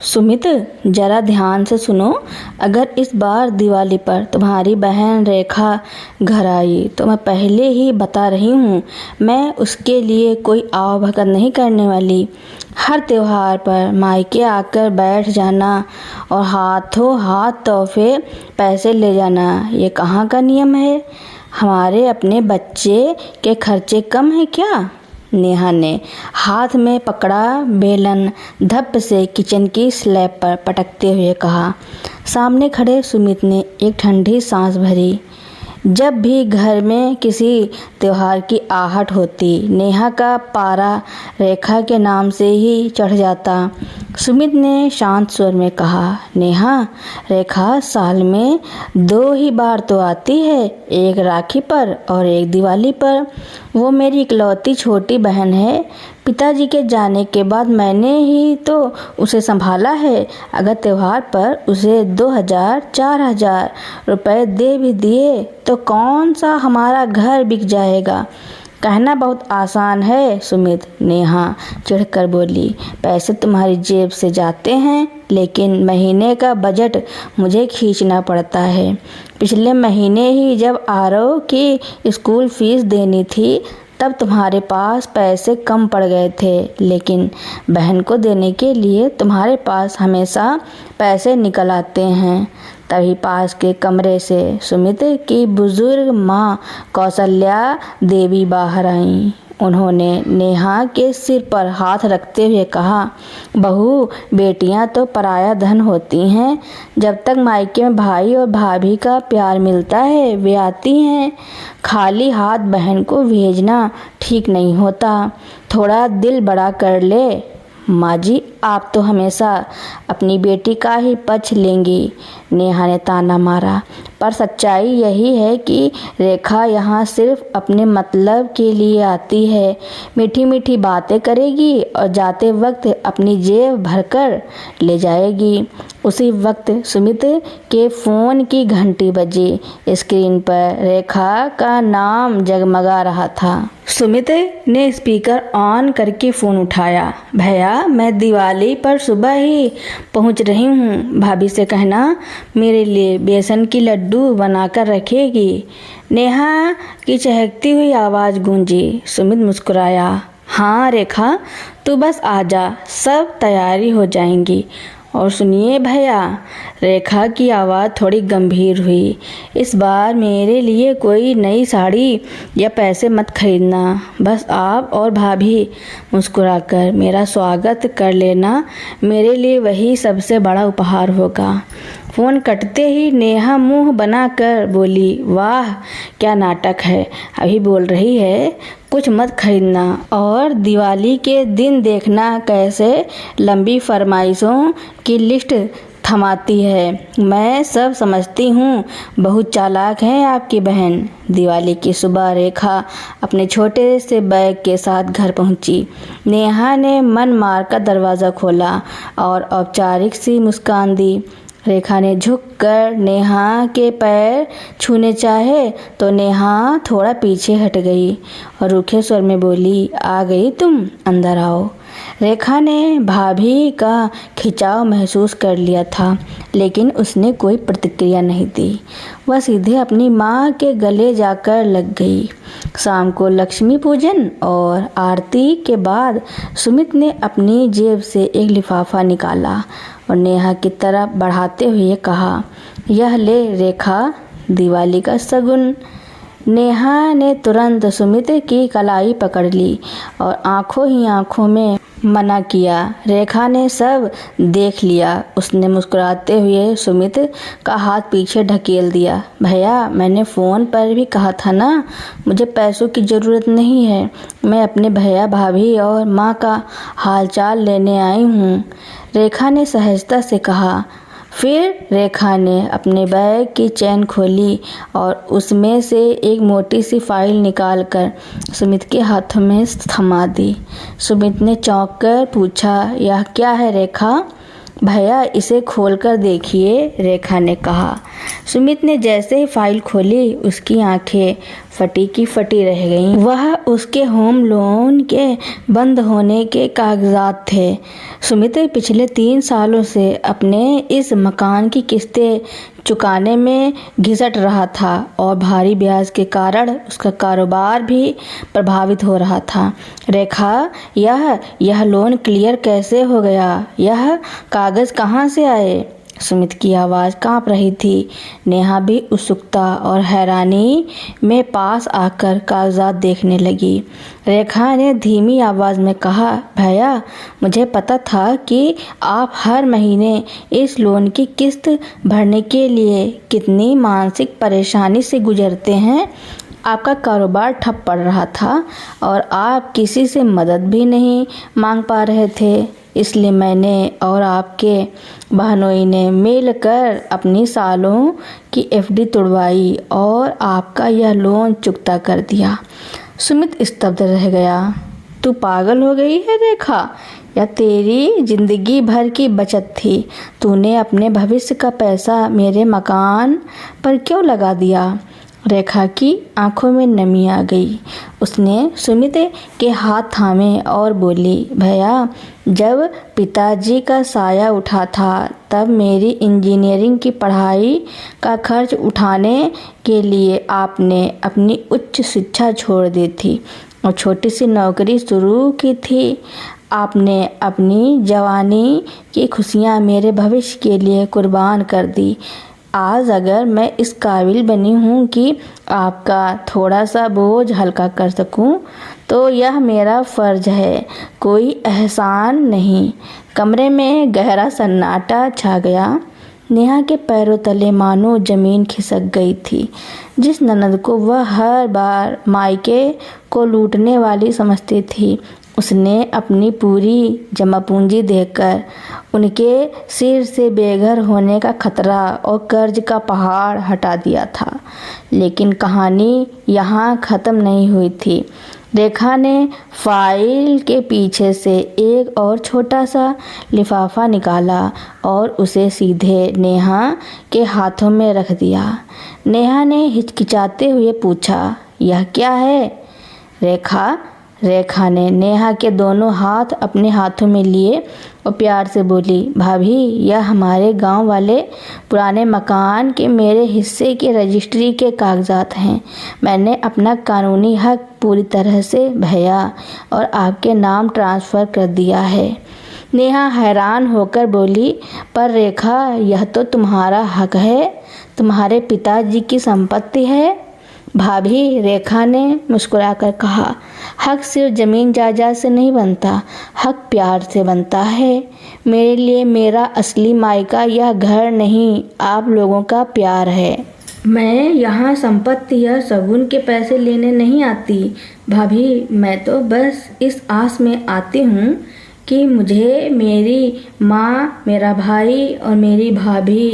सुमित, जरा ध्यान से सुनो। अगर इस बार दिवाली पर तुम्हारी बहन रेखा घर आई तो मैं पहले ही बता रही हूँ, मैं उसके लिए कोई आवभगत नहीं करने वाली। हर त्योहार पर मायके आकर बैठ जाना और हाथों हाथ तोहफे पैसे ले जाना, ये कहाँ का नियम है? हमारे अपने बच्चे के खर्चे कम है क्या? नेहा ने हाथ में पकड़ा बेलन धप से किचन की स्लैब पर पटकते हुए कहा। सामने खड़े सुमित ने एक ठंडी सांस भरी। जब भी घर में किसी त्योहार की आहट होती, नेहा का पारा रेखा के नाम से ही चढ़ जाता। सुमित ने शांत स्वर में कहा, नेहा, रेखा साल में 2 ही बार तो आती है, एक राखी पर और एक दिवाली पर। वो मेरी इकलौती छोटी बहन है। पिताजी के जाने के बाद मैंने ही तो उसे संभाला है। अगर त्योहार पर उसे 2000-4000 रुपए दे भी दिए तो कौन सा हमारा घर बिक जाएगा? कहना बहुत आसान है सुमित, नेहा चिढ़कर बोली। पैसे तुम्हारी जेब से जाते हैं, लेकिन महीने का बजट मुझे खींचना पड़ता है। पिछले महीने ही जब आरव की स्कूल फीस देनी थी तब तुम्हारे पास पैसे कम पड़ गए थे, लेकिन बहन को देने के लिए तुम्हारे पास हमेशा पैसे निकल आते हैं। तभी पास के कमरे से सुमित की बुजुर्ग माँ कौशल्या देवी बाहर आईं। उन्होंने नेहा के सिर पर हाथ रखते हुए कहा, बहू, बेटियां तो पराया धन होती हैं। जब तक मायके में भाई और भाभी का प्यार मिलता है वे आती हैं। खाली हाथ बहन को भेजना ठीक नहीं होता। थोड़ा दिल बड़ा कर ले। माँ जी, आप तो हमेशा अपनी बेटी का ही पक्ष लेंगी, नेहा ने ताना मारा। पर सच्चाई यही है कि रेखा यहाँ सिर्फ अपने मतलब के लिए आती है। मीठी मीठी बातें करेगी और जाते वक्त अपनी जेब भरकर ले जाएगी। उसी वक्त सुमित के फ़ोन की घंटी बजी। स्क्रीन पर रेखा का नाम जगमगा रहा था। सुमित ने स्पीकर ऑन करके फ़ोन उठाया। भैया, मैं दिवाली पर सुबह ही पहुंच रही हूं। भाभी से कहना मेरे लिए बेसन की लड्डू बनाकर रखेगी। नेहा की चहकती हुई आवाज़ गूंजी। सुमित मुस्कुराया। हाँ रेखा, तू बस आजा, सब तैयारी हो जाएंगी। और सुनिए भैया, रेखा की आवाज़ थोड़ी गंभीर हुई, इस बार मेरे लिए कोई नई साड़ी या पैसे मत खरीदना। बस आप और भाभी मुस्कुराकर मेरा स्वागत कर लेना, मेरे लिए वही सबसे बड़ा उपहार होगा। फ़ोन कटते ही नेहा मुंह बनाकर बोली, वाह क्या नाटक है, अभी बोल रही है कुछ मत खरीदना और दिवाली के दिन देखना कैसे लंबी फरमाइशों की लिस्ट थमाती है। मैं सब समझती हूँ, बहुत चालाक है आपकी बहन। दिवाली की सुबह रेखा अपने छोटे से बैग के साथ घर पहुँची। नेहा ने मन मार कर दरवाज़ा खोला और औपचारिक सी मुस्कान दी। रेखा ने झुककर नेहा के पैर छूने चाहे तो नेहा थोड़ा पीछे हट गई और रूखे स्वर में बोली, आ गई तुम, अंदर आओ। रेखा ने भाभी का खिंचाव महसूस कर लिया था, लेकिन उसने कोई प्रतिक्रिया नहीं दी। वह सीधे अपनी माँ के गले जाकर लग गई। शाम को लक्ष्मी पूजन और आरती के बाद सुमित ने अपनी जेब से एक लिफाफा निकाला और नेहा की तरफ बढ़ाते हुए कहा, यह ले रेखा, दिवाली का शगुन। नेहा ने तुरंत सुमित की कलाई पकड़ ली और आंखों ही आंखों में मना किया। रेखा ने सब देख लिया। उसने मुस्कुराते हुए सुमित का हाथ पीछे ढकेल दिया। भैया, मैंने फ़ोन पर भी कहा था ना, मुझे पैसों की ज़रूरत नहीं है। मैं अपने भैया भाभी और माँ का हालचाल लेने आई हूँ, रेखा ने सहजता से कहा। फिर रेखा ने अपने बैग की चेन खोली और उसमें से एक मोटी सी फाइल निकालकर सुमित के हाथों में थमा दी। सुमित ने चौंक कर पूछा, यह क्या है रेखा? भैया, इसे खोलकर देखिए, रेखा ने कहा। सुमित ने जैसे ही फाइल खोली उसकी आंखें फटी की फटी रह गईं। वह उसके होम लोन के बंद होने के कागजात थे। सुमित पिछले 3 सालों से अपने इस मकान की किस्तें चुकाने में घिसट रहा था और भारी ब्याज के कारण उसका कारोबार भी प्रभावित हो रहा था। रेखा, यह लोन क्लियर कैसे हो गया? यह कागज कहाँ से आए? सुमित की आवाज़ कांप रही थी। नेहा भी उत्सुकता और हैरानी में पास आकर कागजात देखने लगी। रेखा ने धीमी आवाज़ में कहा, भैया, मुझे पता था कि आप हर महीने इस लोन की किस्त भरने के लिए कितनी मानसिक परेशानी से गुजरते हैं। आपका कारोबार ठप पड़ रहा था और आप किसी से मदद भी नहीं मांग पा रहे थे। इसलिए मैंने और आपके बहनोई ने मिलकर अपनी सालों की एफडी तोड़वाई और आपका यह लोन चुकता कर दिया। सुमित स्तब्ध रह गया। तू पागल हो गई है रेखा? यह तेरी जिंदगी भर की बचत थी। तूने अपने भविष्य का पैसा मेरे मकान पर क्यों लगा दिया? रेखा की आंखों में नमी आ गई। उसने सुमित के हाथ थामे और बोली, भैया, जब पिताजी का साया उठा था तब मेरी इंजीनियरिंग की पढ़ाई का खर्च उठाने के लिए आपने अपनी उच्च शिक्षा छोड़ दी थी और छोटी सी नौकरी शुरू की थी। आपने अपनी जवानी की खुशियाँ मेरे भविष्य के लिए कुर्बान कर दी। आज अगर मैं इस काबिल बनी हूँ कि आपका थोड़ा सा बोझ हल्का कर सकूँ तो यह मेरा फ़र्ज है, कोई एहसान नहीं। कमरे में गहरा सन्नाटा छा गया। नेहा के पैरों तले मानो जमीन खिसक गई थी। जिस ननद को वह हर बार मायके को लूटने वाली समझती थी, उसने अपनी पूरी जमा पूंजी देकर उनके सिर से बेघर होने का खतरा और कर्ज का पहाड़ हटा दिया था। लेकिन कहानी यहाँ ख़त्म नहीं हुई थी। रेखा ने फाइल के पीछे से एक और छोटा सा लिफाफा निकाला और उसे सीधे नेहा के हाथों में रख दिया। नेहा ने हिचकिचाते हुए पूछा, यह क्या है? रेखा ने नेहा के दोनों हाथ अपने हाथों में लिए और प्यार से बोली, भाभी, यह हमारे गांव वाले पुराने मकान के मेरे हिस्से के रजिस्ट्री के कागजात हैं। मैंने अपना कानूनी हक पूरी तरह से भैया और आपके नाम ट्रांसफ़र कर दिया है। नेहा हैरान होकर बोली, पर रेखा, यह तो तुम्हारा हक है, तुम्हारे पिताजी की संपत्ति है। भाभी, रेखा ने मुस्कुराकर कहा, हक सिर्फ ज़मीन जायदाद से नहीं बनता, हक प्यार से बनता है। मेरे लिए मेरा असली मायका यह घर नहीं, आप लोगों का प्यार है। मैं यहाँ संपत्ति या शगुन के पैसे लेने नहीं आती भाभी, मैं तो बस इस आस में आती हूँ कि मुझे मेरी माँ, मेरा भाई और मेरी भाभी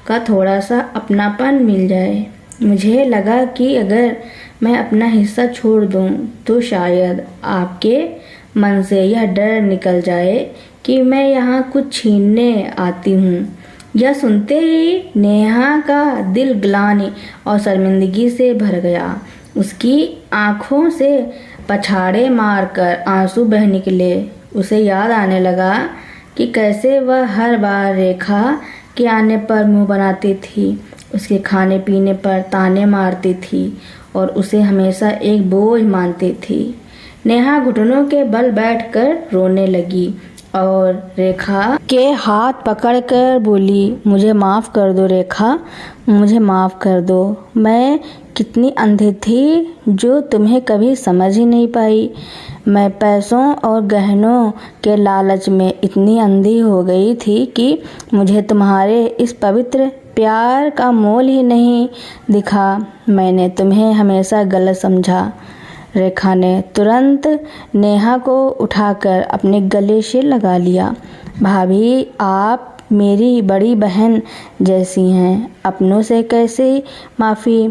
का थोड़ा सा अपनापन मिल जाए। मुझे लगा कि अगर मैं अपना हिस्सा छोड़ दूं तो शायद आपके मन से यह डर निकल जाए कि मैं यहाँ कुछ छीनने आती हूँ। यह सुनते ही नेहा का दिल ग्लानि और शर्मिंदगी से भर गया। उसकी आँखों से पछाड़े मारकर आंसू बह निकले। उसे याद आने लगा कि कैसे वह हर बार रेखा के आने पर मुँह बनाती थी, उसके खाने पीने पर ताने मारती थी और उसे हमेशा एक बोझ मानती थी। नेहा घुटनों के बल बैठकर रोने लगी और रेखा के हाथ पकड़कर बोली, मुझे माफ़ कर दो रेखा, मुझे माफ़ कर दो। मैं कितनी अंधी थी जो तुम्हें कभी समझ ही नहीं पाई। मैं पैसों और गहनों के लालच में इतनी अंधी हो गई थी कि मुझे तुम्हारे इस पवित्र प्यार का मोल ही नहीं दिखा। मैंने तुम्हें हमेशा गलत समझा। रेखा ने तुरंत नेहा को उठाकर अपने गले से लगा लिया। भाभी, आप मेरी बड़ी बहन जैसी हैं, अपनों से कैसे माफ़ी?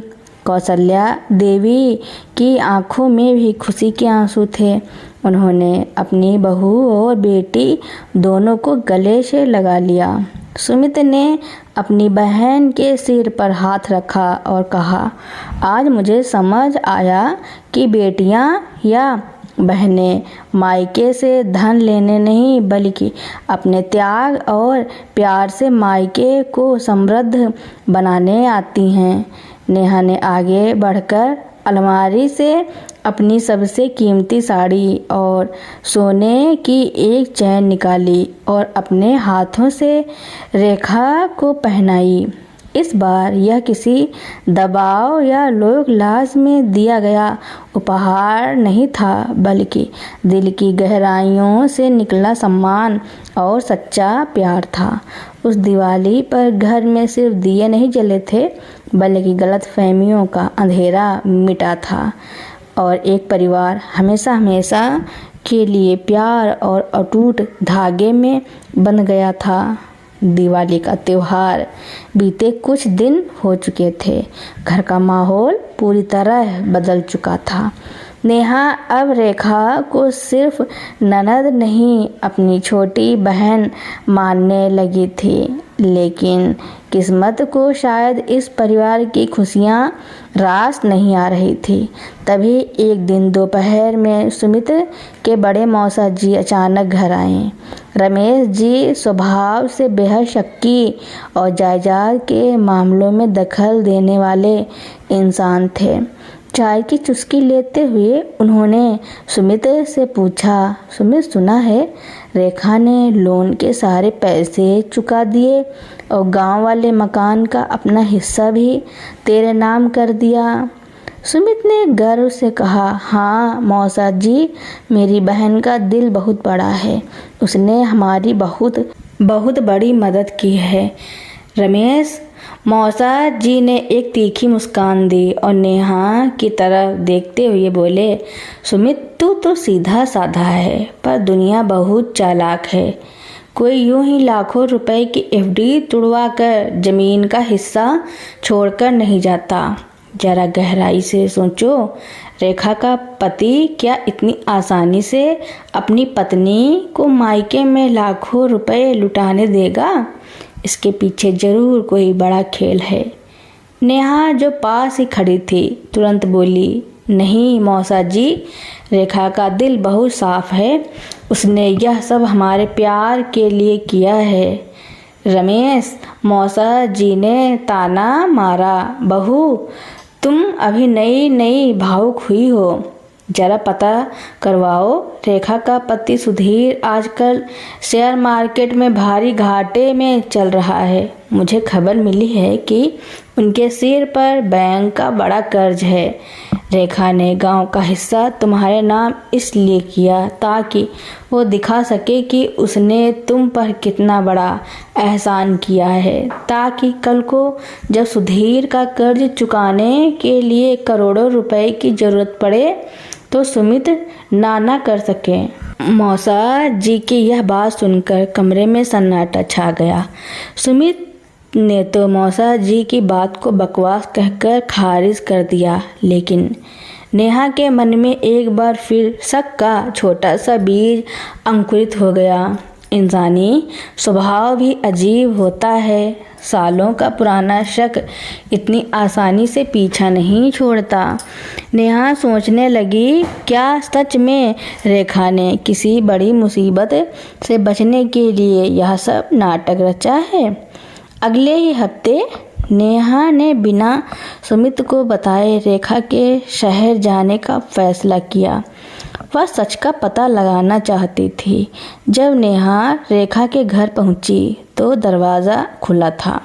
कौशल्या देवी की आंखों में भी खुशी के आंसू थे। उन्होंने अपनी बहू और बेटी दोनों को गले से लगा लिया। सुमित ने अपनी बहन के सिर पर हाथ रखा और कहा, आज मुझे समझ आया कि बेटियां या बहनें मायके से धन लेने नहीं बल्कि अपने त्याग और प्यार से मायके को समृद्ध बनाने आती हैं। नेहा ने आगे बढ़कर अलमारी से अपनी सबसे कीमती साड़ी और सोने की एक चैन निकाली और अपने हाथों से रेखा को पहनाई। इस बार यह किसी दबाव या लोक लाज में दिया गया उपहार नहीं था, बल्कि दिल की गहराइयों से निकला सम्मान और सच्चा प्यार था। उस दिवाली पर घर में सिर्फ दिए नहीं जले थे, बल्कि गलतफहमियों का अंधेरा मिटा था और एक परिवार हमेशा हमेशा के लिए प्यार और अटूट धागे में बंध गया था। दिवाली का त्योहार बीते कुछ दिन हो चुके थे। घर का माहौल पूरी तरह बदल चुका था। नेहा अब रेखा को सिर्फ ननद नहीं, अपनी छोटी बहन मानने लगी थी। लेकिन किस्मत को शायद इस परिवार की खुशियाँ रास नहीं आ रही थी। तभी एक दिन दोपहर में सुमित के बड़े मौसा जी अचानक घर आए। रमेश जी स्वभाव से बेहद शक्की और जायदाद के मामलों में दखल देने वाले इंसान थे। चाय की चुस्की लेते हुए उन्होंने सुमित से पूछा, सुमित, सुना है रेखा ने लोन के सारे पैसे चुका दिए और गांव वाले मकान का अपना हिस्सा भी तेरे नाम कर दिया। सुमित ने गर्व से कहा, हाँ मौसा जी, मेरी बहन का दिल बहुत बड़ा है। उसने हमारी बहुत बड़ी मदद की है। रमेश मौसा जी ने एक तीखी मुस्कान दी और नेहा की तरफ देखते हुए बोले, सुमित, तू तो सीधा साधा है, पर दुनिया बहुत चालाक है। कोई यूं ही लाखों रुपए की एफडी तुड़वा कर जमीन का हिस्सा छोड़कर नहीं जाता। जरा गहराई से सोचो, रेखा का पति क्या इतनी आसानी से अपनी पत्नी को मायके में लाखों रुपए लुटाने देगा? इसके पीछे जरूर कोई बड़ा खेल है। नेहा जो पास ही खड़ी थी तुरंत बोली, नहीं मौसा जी, रेखा का दिल बहुत साफ है। उसने यह सब हमारे प्यार के लिए किया है। रमेश मौसा जी ने ताना मारा, बहू तुम अभी नई भावुक हुई हो, जरा पता करवाओ। रेखा का पति सुधीर आजकल शेयर मार्केट में भारी घाटे में चल रहा है। मुझे खबर मिली है कि उनके सिर पर बैंक का बड़ा कर्ज है। रेखा ने गांव का हिस्सा तुम्हारे नाम इसलिए किया ताकि वो दिखा सके कि उसने तुम पर कितना बड़ा एहसान किया है, ताकि कल को जब सुधीर का कर्ज चुकाने के लिए करोड़ों रुपए की जरूरत पड़े तो सुमित ना कर सके। मौसा जी की यह बात सुनकर कमरे में सन्नाटा छा गया। सुमित ने तो मौसा जी की बात को बकवास कहकर खारिज कर दिया, लेकिन नेहा के मन में एक बार फिर शक का छोटा सा बीज अंकुरित हो गया। इंसानी स्वभाव भी अजीब होता है। सालों का पुराना शक इतनी आसानी से पीछा नहीं छोड़ता। नेहा सोचने लगी, क्या सच में रेखा ने किसी बड़ी मुसीबत से बचने के लिए यह सब नाटक रचा है? अगले ही हफ्ते नेहा ने बिना सुमित को बताए रेखा के शहर जाने का फैसला किया। वह सच का पता लगाना चाहती थी। जब नेहा रेखा के घर पहुंची तो दरवाज़ा खुला था।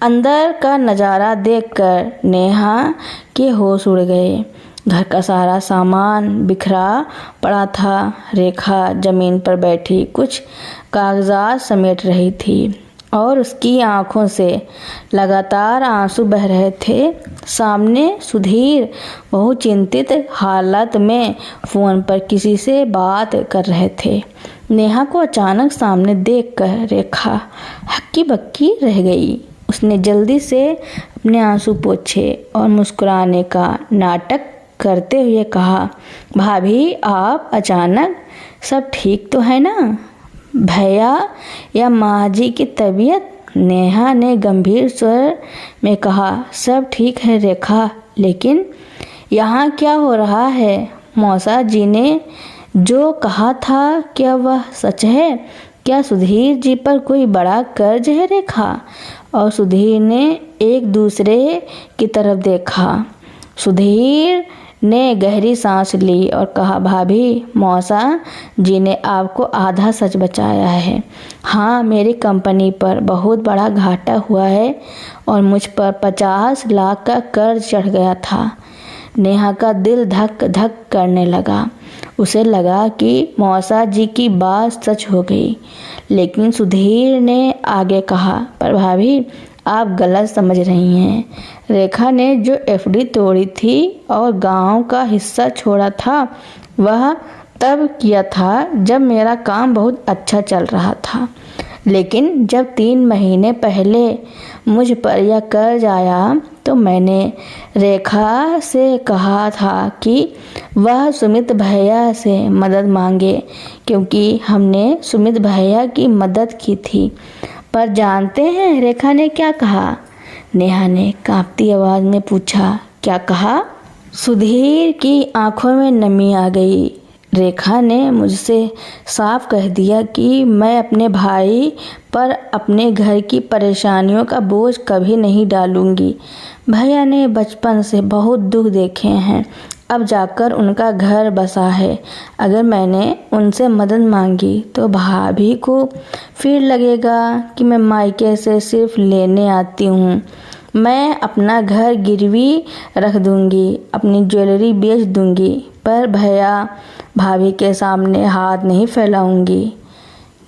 अंदर का नज़ारा देखकर नेहा के होश उड़ गए। घर का सारा सामान बिखरा पड़ा था। रेखा जमीन पर बैठी कुछ कागजात समेट रही थी और उसकी आंखों से लगातार आंसू बह रहे थे। सामने सुधीर बहुत चिंतित हालत में फ़ोन पर किसी से बात कर रहे थे। नेहा को अचानक सामने देखकर रेखा हक्की बक्की रह गई। उसने जल्दी से अपने आंसू पोंछे और मुस्कुराने का नाटक करते हुए कहा, भाभी आप अचानक, सब ठीक तो है ना? भैया या माँ जी की तबीयत? नेहा ने गंभीर स्वर में कहा, सब ठीक है रेखा, लेकिन यहाँ क्या हो रहा है? मौसा जी ने जो कहा था क्या वह सच है? क्या सुधीर जी पर कोई बड़ा कर्ज है? रेखा और सुधीर ने एक दूसरे की तरफ देखा। सुधीर ने गहरी सांस ली और कहा, भाभी, मौसा जी ने आपको आधा सच बताया है। हाँ, मेरी कंपनी पर बहुत बड़ा घाटा हुआ है और मुझ पर 50 लाख का कर्ज चढ़ गया था। नेहा का दिल धक धक करने लगा। उसे लगा कि मौसा जी की बात सच हो गई। लेकिन सुधीर ने आगे कहा, पर भाभी, आप गलत समझ रही हैं। रेखा ने जो एफडी तोड़ी थी और गांव का हिस्सा छोड़ा था, वह तब किया था जब मेरा काम बहुत अच्छा चल रहा था। लेकिन जब 3 महीने पहले मुझ पर यह कर्ज आया तो मैंने रेखा से कहा था कि वह सुमित भैया से मदद मांगे, क्योंकि हमने सुमित भैया की मदद की थी। पर जानते हैं रेखा ने क्या कहा? नेहा ने कांपती आवाज में पूछा। क्या कहा? सुधीर की आंखों में नमी आ गई। रेखा ने मुझसे साफ कह दिया कि मैं अपने भाई पर अपने घर की परेशानियों का बोझ कभी नहीं डालूंगी। भैया ने बचपन से बहुत दुख देखे हैं, अब जाकर उनका घर बसा है। अगर मैंने उनसे मदद मांगी तो भाभी को फिर लगेगा कि मैं मायके से सिर्फ लेने आती हूँ। मैं अपना घर गिरवी रख दूंगी, अपनी ज्वेलरी बेच दूंगी, पर भैया भाभी के सामने हाथ नहीं फैलाऊंगी।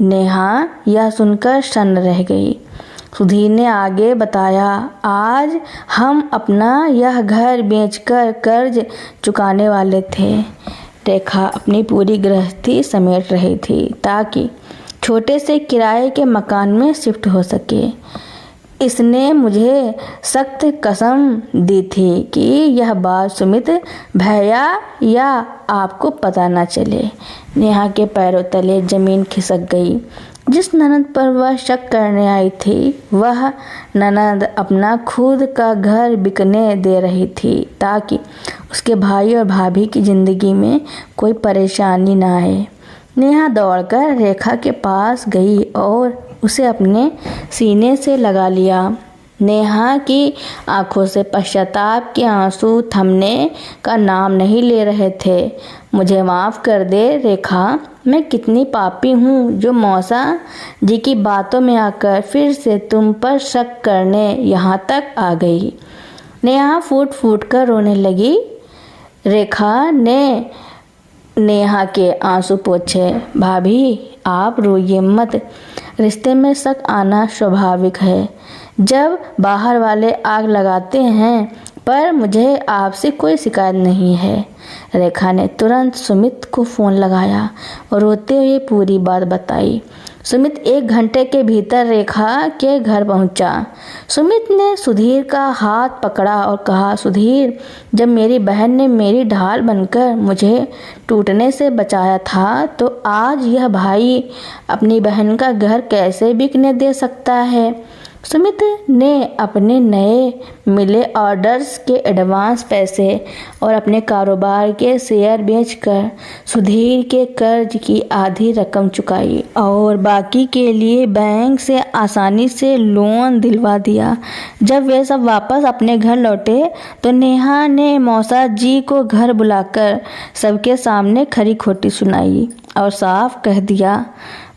नेहा यह सुनकर सन्न रह गई। सुधीर ने आगे बताया, आज हम अपना यह घर बेचकर कर्ज चुकाने वाले थे। रेखा अपनी पूरी गृहस्थी समेट रही थी ताकि छोटे से किराए के मकान में शिफ्ट हो सके। इसने मुझे सख्त कसम दी थी कि यह बात सुमित भैया या आपको पता न चले। नेहा के पैरों तले जमीन खिसक गई। जिस ननद पर वह शक करने आई थी, वह ननद अपना खुद का घर बिकने दे रही थी ताकि उसके भाई और भाभी की जिंदगी में कोई परेशानी न आए। नेहा दौड़कर रेखा के पास गई और उसे अपने सीने से लगा लिया। नेहा की आंखों से पश्चाताप के आंसू थमने का नाम नहीं ले रहे थे। मुझे माफ़ कर दे रेखा, मैं कितनी पापी हूँ जो मौसा जी की बातों में आकर फिर से तुम पर शक करने यहाँ तक आ गई। नेहा फूट फूट कर रोने लगी। रेखा ने नेहा के आंसू पोंछे। भाभी, आप रोइए मत, रिश्ते में शक आना स्वाभाविक है जब बाहर वाले आग लगाते हैं, पर मुझे आपसे कोई शिकायत नहीं है। रेखा ने तुरंत सुमित को फ़ोन लगाया और रोते हुए पूरी बात बताई। सुमित 1 घंटे के भीतर रेखा के घर पहुंचा। सुमित ने सुधीर का हाथ पकड़ा और कहा, सुधीर, जब मेरी बहन ने मेरी ढाल बनकर मुझे टूटने से बचाया था, तो आज यह भाई अपनी बहन का घर कैसे बिकने दे सकता है? सुमित ने अपने नए मिले ऑर्डर्स के एडवांस पैसे और अपने कारोबार के शेयर बेचकर सुधीर के कर्ज की आधी रकम चुकाई और बाकी के लिए बैंक से आसानी से लोन दिलवा दिया। जब वे सब वापस अपने घर लौटे तो नेहा ने मौसा जी को घर बुलाकर सबके सामने खरी खोटी सुनाई और साफ कह दिया,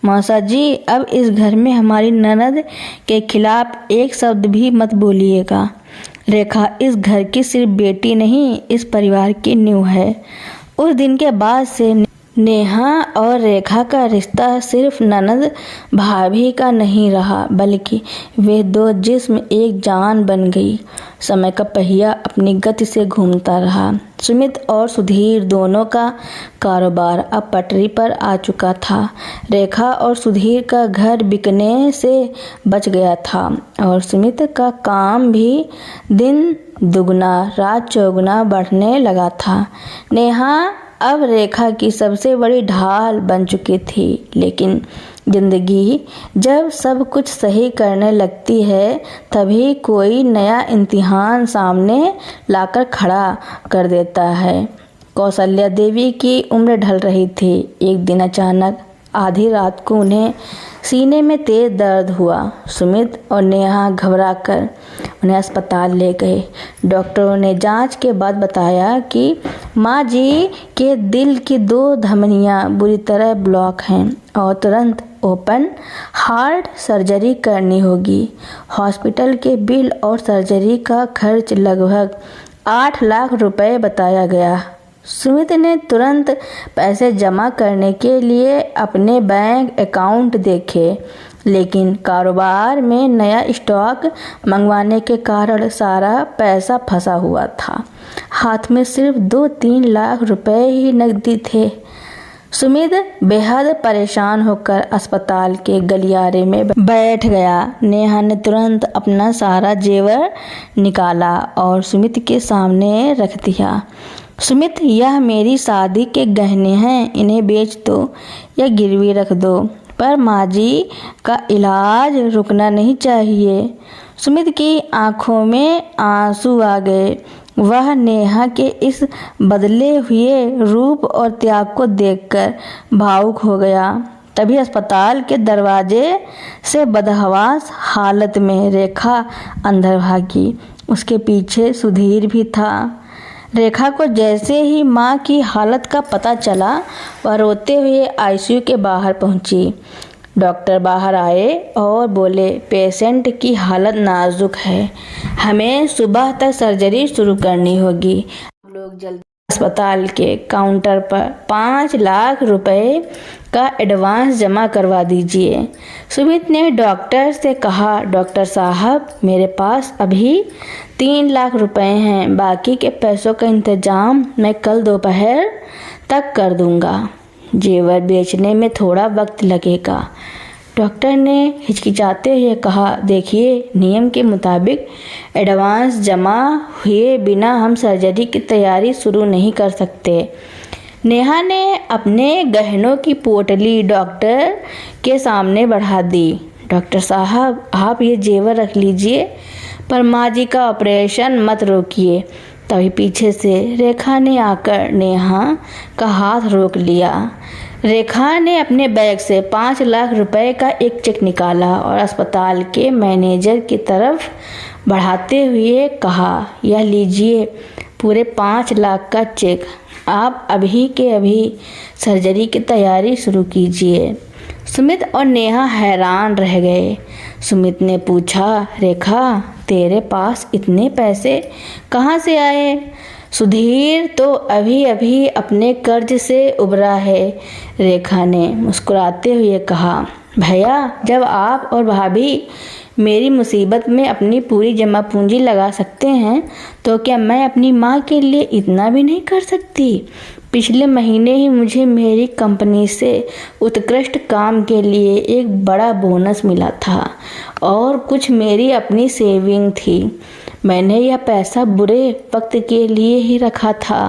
मौसा जी, अब इस घर में हमारी ननद के खिलाफ एक शब्द भी मत बोलिएगा। रेखा इस घर की सिर्फ बेटी नहीं, इस परिवार की नींव है। उस दिन के बाद से नेहा और रेखा का रिश्ता सिर्फ ननद भाभी का नहीं रहा, बल्कि वे 2 जिस्म एक जान बन गई। समय का पहिया अपनी गति से घूमता रहा। सुमित और सुधीर दोनों का कारोबार अब पटरी पर आ चुका था। रेखा और सुधीर का घर बिकने से बच गया था और सुमित का काम भी दिन दुगना रात चौगुना बढ़ने लगा था। नेहा अब रेखा की सबसे बड़ी ढाल बन चुकी थी, लेकिन जिंदगी जब सब कुछ सही करने लगती है तभी कोई नया इम्तिहान सामने लाकर खड़ा कर देता है। कौशल्या देवी की उम्र ढल रही थी। एक दिन अचानक आधी रात को उन्हें सीने में तेज दर्द हुआ। सुमित और नेहा घबराकर उन्हें अस्पताल ले गए। डॉक्टरों ने जांच के बाद बताया कि माँ जी के दिल की 2 धमनियाँ बुरी तरह ब्लॉक हैं और तुरंत ओपन हार्ट सर्जरी करनी होगी। हॉस्पिटल के बिल और सर्जरी का खर्च लगभग 8 लाख रुपए बताया गया। सुमित ने तुरंत पैसे जमा करने के लिए अपने बैंक अकाउंट देखे, लेकिन कारोबार में नया स्टॉक मंगवाने के कारण सारा पैसा फंसा हुआ था। हाथ में सिर्फ 2-3 लाख रुपए ही नकदी थे। सुमित बेहद परेशान होकर अस्पताल के गलियारे में बैठ गया। नेहा ने तुरंत अपना सारा जेवर निकाला और सुमित के सामने रख दिया। सुमित, यह मेरी शादी के गहने हैं, इन्हें बेच दो या गिरवी रख दो, पर माँ जी का इलाज रुकना नहीं चाहिए। सुमित की आंखों में आंसू आ गए। वह नेहा के इस बदले हुए रूप और त्याग को देखकर भावुक हो गया। तभी अस्पताल के दरवाजे से बदहवास हालत में रेखा अंदर भागी। उसके पीछे सुधीर भी था। रेखा को जैसे ही माँ की हालत का पता चला, वह रोते हुए आईसीयू के बाहर पहुंची। डॉक्टर बाहर आए और बोले, पेशेंट की हालत नाजुक है, हमें सुबह तक सर्जरी शुरू करनी होगी। आप लोग जल्दी अस्पताल के काउंटर पर 5 लाख रुपए का एडवांस जमा करवा दीजिए। सुमित ने डॉक्टर से कहा, डॉक्टर साहब, मेरे पास अभी 3 लाख रुपए हैं, बाकी के पैसों का इंतजाम मैं कल दोपहर तक कर दूंगा। जेवर बेचने में थोड़ा वक्त लगेगा। डॉक्टर ने हिचकिचाते हुए कहा, देखिए, नियम के मुताबिक एडवांस जमा हुए बिना हम सर्जरी की तैयारी शुरू नहीं कर सकते। नेहा ने अपने गहनों की पोटली डॉक्टर के सामने बढ़ा दी। डॉक्टर साहब, आप ये जेवर रख लीजिए, पर माँ जी का ऑपरेशन मत रोकिए। तभी पीछे से रेखा ने आकर नेहा का हाथ रोक लिया। रेखा ने अपने बैग से 5 लाख रुपए का एक चेक निकाला और अस्पताल के मैनेजर की तरफ बढ़ाते हुए कहा, यह लीजिए पूरे 5 लाख का चेक, आप अभी के अभी सर्जरी की तैयारी शुरू कीजिए। सुमित और नेहा हैरान रह गए। सुमित ने पूछा, रेखा, तेरे पास इतने पैसे कहाँ से आए? सुधीर तो अभी अभी अपने कर्ज से उबरा है। रेखा ने मुस्कुराते हुए कहा, भैया, जब आप और भाभी मेरी मुसीबत में अपनी पूरी जमा पूंजी लगा सकते हैं तो क्या मैं अपनी माँ के लिए इतना भी नहीं कर सकती? पिछले महीने ही मुझे मेरी कंपनी से उत्कृष्ट काम के लिए एक बड़ा बोनस मिला था और कुछ मेरी अपनी सेविंग थी। मैंने यह पैसा बुरे वक्त के लिए ही रखा था।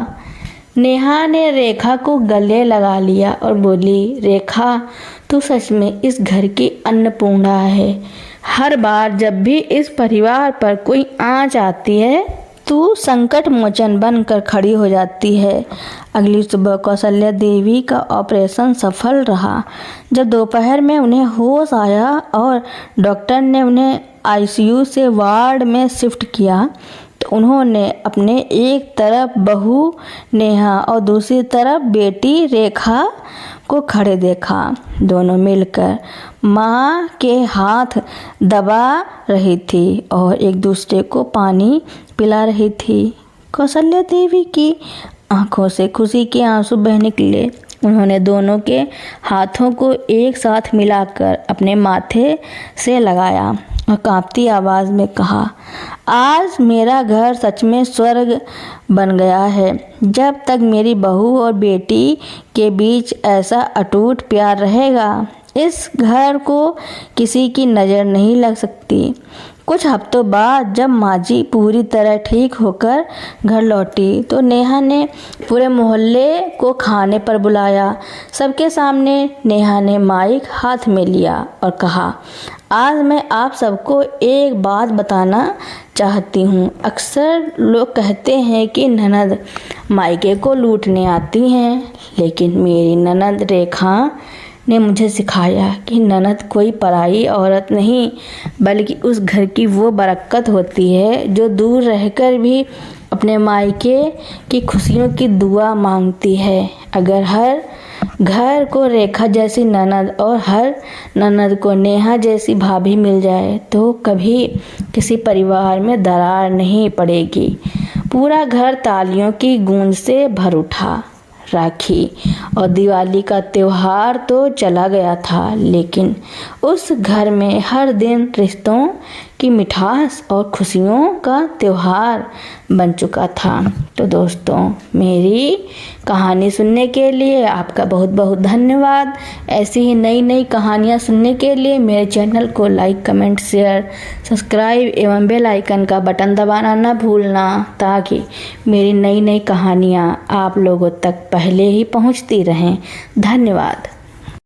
नेहा ने रेखा को गले लगा लिया और बोली, रेखा, तू सच में इस घर की अन्नपूर्णा है। हर बार जब भी इस परिवार पर कोई आंच आती है तू संकट मोचन बनकर खड़ी हो जाती है। अगली सुबह कौशल्या देवी का ऑपरेशन सफल रहा। जब दोपहर में उन्हें होश आया और डॉक्टर ने उन्हें आईसीयू से वार्ड में शिफ्ट किया तो उन्होंने अपने एक तरफ बहू नेहा और दूसरी तरफ बेटी रेखा को खड़े देखा। दोनों मिलकर माँ के हाथ दबा रही थी और एक दूसरे को पानी पिला रही थी। कौशल्या देवी की आंखों से खुशी के आंसू बह निकले। उन्होंने दोनों के हाथों को एक साथ मिलाकर अपने माथे से लगाया और कांपती आवाज़ में कहा, आज मेरा घर सच में स्वर्ग बन गया है। जब तक मेरी बहू और बेटी के बीच ऐसा अटूट प्यार रहेगा, इस घर को किसी की नज़र नहीं लग सकती। कुछ हफ्तों बाद जब माजी पूरी तरह ठीक होकर घर लौटी तो नेहा ने पूरे मोहल्ले को खाने पर बुलाया। सबके सामने नेहा ने माइक हाथ में लिया और कहा, आज मैं आप सबको एक बात बताना चाहती हूँ। अक्सर लोग कहते हैं कि ननद मायके को लूटने आती हैं, लेकिन मेरी ननद रेखा ने मुझे सिखाया कि ननद कोई पराई औरत नहीं, बल्कि उस घर की वो बरकत होती है जो दूर रहकर भी अपने मायके की खुशियों की दुआ मांगती है। अगर हर घर को रेखा जैसी ननद और हर ननद को नेहा जैसी भाभी मिल जाए तो कभी किसी परिवार में दरार नहीं पड़ेगी। पूरा घर तालियों की गूंज से भर उठा। राखी और दिवाली का त्योहार तो चला गया था, लेकिन उस घर में हर दिन रिश्तों की मिठास और खुशियों का त्योहार बन चुका था। तो दोस्तों, मेरी कहानी सुनने के लिए आपका बहुत बहुत धन्यवाद। ऐसी ही नई नई कहानियाँ सुनने के लिए मेरे चैनल को लाइक, कमेंट, शेयर, सब्सक्राइब एवं बेल आइकन का बटन दबाना न भूलना, ताकि मेरी नई नई कहानियाँ आप लोगों तक पहले ही पहुँचती रहें। धन्यवाद।